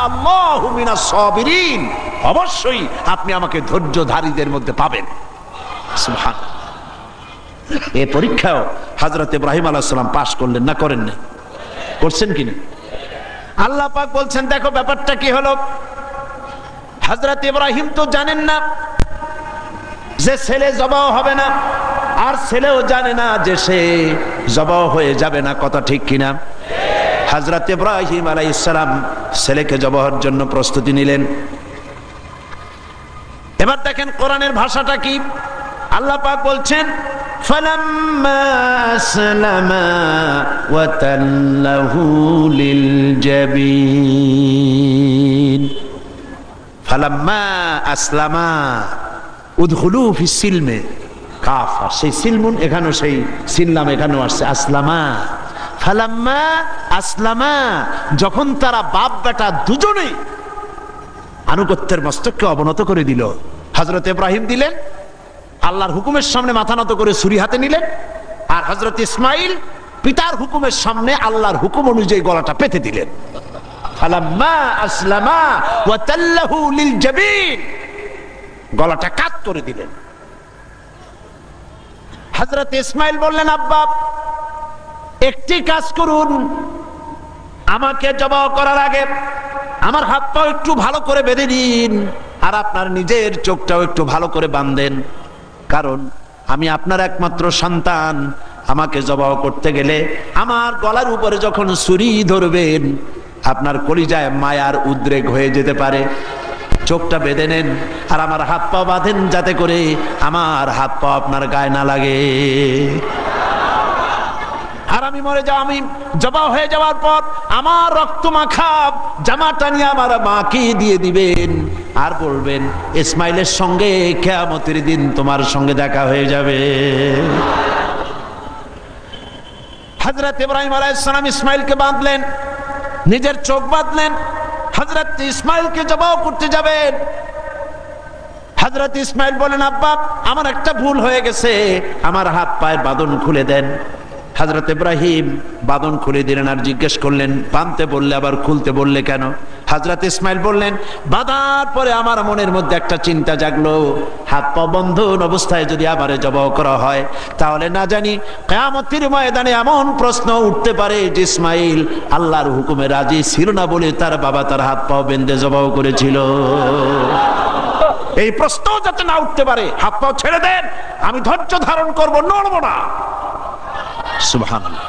আল্লাহু মিনাস সাবিরিন, অবশ্যই আপনি আমাকে ধৈর্যধারীদের মধ্যে পাবেন। সুবহানাল্লাহ। এই পরীক্ষাও হযরত ইব্রাহিম আলাইহিস সালাম পাশ করলেন না করেন না? করছেন কিনা? আল্লাহ পাক বলছেন দেখো ব্যাপারটা কি হলো। হযরত ইব্রাহিম তো জানেন না যে ছেলে জবাও হবে না, আর ছেলেও জানে না যে সে জবাও হয়ে যাবে না, কথা ঠিক কিনা? হযরত ইব্রাহিম আলাইহিস সালাম ছেলেকে জবাহের জন্য প্রস্তুতি নিলেন। এবার দেখেন কোরআনের ভাষাটা কি। আল্লাহ পাক বলছেন ফালাম্মা আসলামা ওয়া তাল্লাহু লিল জাবিন। ফালাম্মা আসলামা উদখুলু ফিস সিলমে, কাফ আর সেই সিলমুন, এখানেও সেই সিনলাম এখানেও আসছে আসলামা। ফালাম্মা আসলামা, যখন তারা বাপ বেটা দুজনেই আনুগত্যের মস্তককে অবনত করে দিল। হযরত ইব্রাহিম দিলেন, আল্লাহর হুকুমের সামনে মাথা নত করে ছুরি হাতে নিলেন, আর হযরত ইসমাইল পিতার হুকুমের সামনে আল্লাহর হুকুম অনুযায়ী গলাটা পেতে দিলেন। ফালাম্মা আসলামা ওয়া তাল্লাহু লিল জাবিন, গলাটা কাট করে দিলেন। হযরত ইসমাইল বললেন আব্বা একটি কাজ করুন, আমাকে জবাহ করার আগে আমার হাত পা একটু ভালো করে বেঁধে দিন, আর আপনার নিজের চোখটাও একটু ভালো করে বাঁধেন, কারণ আমি আপনার একমাত্র সন্তান। আমাকে জবাহ করতে গেলে আমার গলার উপরে যখন ছুরি ধরবেন আপনার কলিজায় মায়ার উদ্রেক হয়ে যেতে পারে। চোখটা বেঁধে নেন আর আমার হাত পা বাঁধেন, যাতে করে আমার হাত পা আপনার গায়ে না লাগে। আর আমি মরে যাও, আমি জবাহ হয়ে যাওয়ার পর আমার রক্ত মাখা জামাটা নিয়ে আমার মাকে দিয়ে দিবেন, আর বলবেন ইসমাইলের সঙ্গে কিয়ামতের দিন তোমার সঙ্গে দেখা হয়ে যাবে। হযরত ইব্রাহিম আলাইহিস সালাম ইসমাইলকে বাঁধলেন, নিজের চোখ বাঁধলেন, হযরত ইসমাইলকে জবাহ করতে যাবেন। হযরত ইসমাইল বলেন আব্বা আমার একটা ভুল হয়ে গেছে, আমার হাত পায়ের বাঁধন খুলে দেন। হযরত ইব্রাহিম বাঁধন খুলে দিলেন, আর জিজ্ঞেস করলেন বাঁধতে বললে আবার খুলতে বললে কেন? হযরত ইসমাইল বললেন বাঁধার পরে আমার মনের মধ্যে একটা চিন্তা জাগলো, হাত পা বন্ধন অবস্থায় যদি আমারে জবাহ করা হয় তাহলে না জানি কিয়ামতের ময়দানে এমন প্রশ্ন উঠতে পারে যে ইসমাইল আল্লাহর হুকুমে রাজি ছিল না বলে তার বাবা তার হাত পা বেঁধে জবাহ করেছিল। এই প্রশ্ন যাতে না উঠতে পারে হাত পা ছেড়ে দেন, আমি ধৈর্য ধারণ করব, নড়ব না। সুবহানাল্লাহ।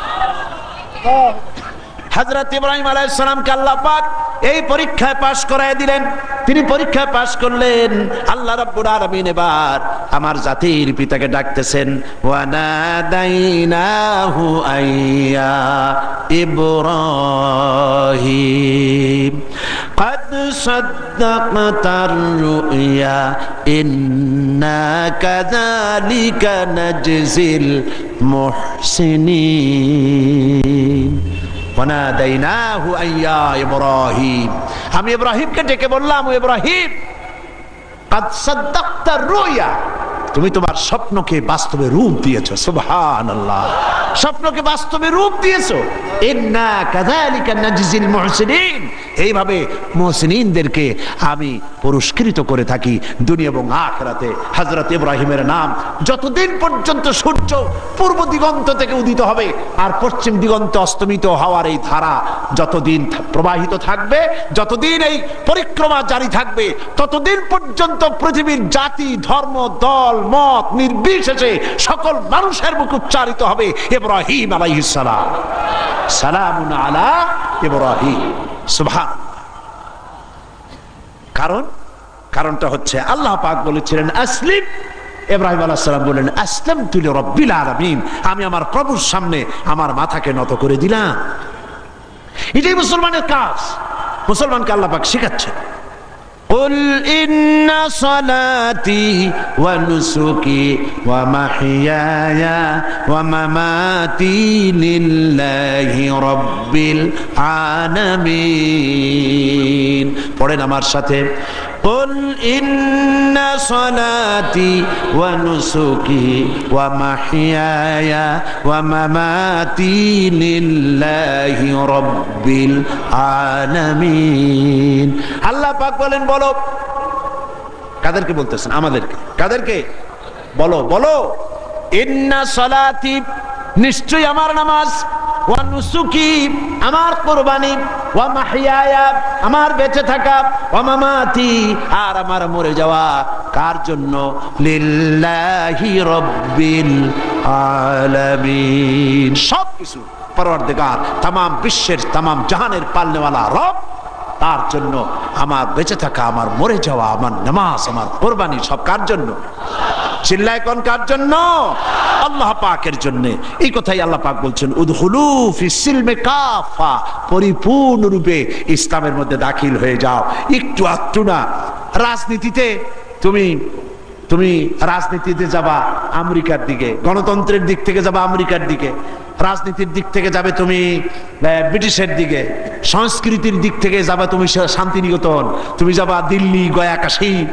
হযরত ইব্রাহিম আলাইহিস সালামকে আল্লাহ পাক এই পরীক্ষায় পাশ করায় দিলেন। তিনি পরীক্ষায় পাশ করলেন। আল্লাহ রাব্বুল আলামিন এবার আমার জাতির পিতাকে ডাকতেছেন, ওয়া নাদাইনাহু আইয়া ইব্রাহিম قد صدقت الرؤيا إنا كذلك نجزي المحسنين وناديناه أن يا إبراهيم। আমি ইব্রাহিমকে ডেকে বললাম, ও ইব্রাহিম قد صدقت الرؤيا, তুমি তোমার স্বপ্নকে বাস্তবে রূপ দিয়েছো। সুবহানাল্লাহ, স্বপ্নকে বাস্তবে রূপ দিয়েছো। ইন্না কাযালিকা নাজজিল মুহসিনিন, এইভাবে মুহসিনিনদেরকে আমি পুরস্কৃত করে থাকি দুনিয়া এবং আখিরাতে। হযরত ইব্রাহিমের নাম যতদিন পর্যন্ত সূর্য পূর্ব দিগন্ত থেকে উদিত হবে আর পশ্চিম দিগন্তে অস্তমিত হওয়ার এই ধারা যতদিন প্রবাহিত থাকবে, যতদিন এই পরিক্রমা জারি থাকবে, ততদিন পর্যন্ত পৃথিবীর জাতি ধর্ম দল মত নির্বিশেষে সকল মানুষের মুখে উচ্চারিত হবে ইব্রাহিম আলাইহিস সালাম, সালামুন আলা ইব্রাহিম। সুবহানাল্লাহ। কারণটা হচ্ছে আল্লাহ পাক বলেছিলেন আসলিম, ইব্রাহিম আলাইহিস সালাম বলেন আসলামতু লিরাব্বিল আলামিন, আমি আমার প্রভুর সামনে আমার মাথাকে নত করে দিলাম। এটাই মুসলমানের কাজ, মুসলমানকে আল্লাহ পাক শেখাচ্ছেন। قل إن صلاتي ونسكي ومحياي ومماتي لله رب العالمين। পড়েন আমার সাথে, قل إن صلاتي ونسكي ومحياي ومماتي لله رب العالمين। আল্লাহ পাক বলেন বলো, কাদেরকে বলতেছেন? আমাদেরকে। কাদেরকে? বলো বলো। ইন্না সলাতি, নিশ্চয়ই আমার নামাজ, ওয়া নুসুকি, আমার কুরবানি, ওয়া মাহইয়ায়া, আমার বেঁচে থাকা, ওয়া মামাতি, আর আমার মরে যাওয়া কার জন্য? লিল্লাহি রাব্বিল আলামিন। সব কিছু পরওয়ারদিগার, তাম বিশ্বের, তাম জাহানের পালনেওয়ালা রব, তার জন্য আমার বেঁচে থাকা, আমার মরে যাওয়া, আমার নামাজ, আমার কুরবানি সব কার জন্য? চিল্লায় কোন কার জন্য? আল্লাহ পাকের জন্য। এই কথাই আল্লাহ পাক বলছেন, উদখুলু ফিস সিলমি কাফা, পরিপূর্ণরূপে ইসলামের মধ্যে দাখিল হয়ে যাও। একটু আধটু না। রাজনীতিতে তুমি রাজনীতিতে যাবা আমেরিকার দিকে, গণতন্ত্রের দিক থেকে যাবা আমেরিকার দিকে, রাজনীতির দিক থেকে যাবে তুমি ব্রিটিশের দিকে, সংস্কৃতির দিক থেকে যাবা তুমি শান্তিনিকেতন, তুমি যাবা দিল্লি, গয়া, কাশী।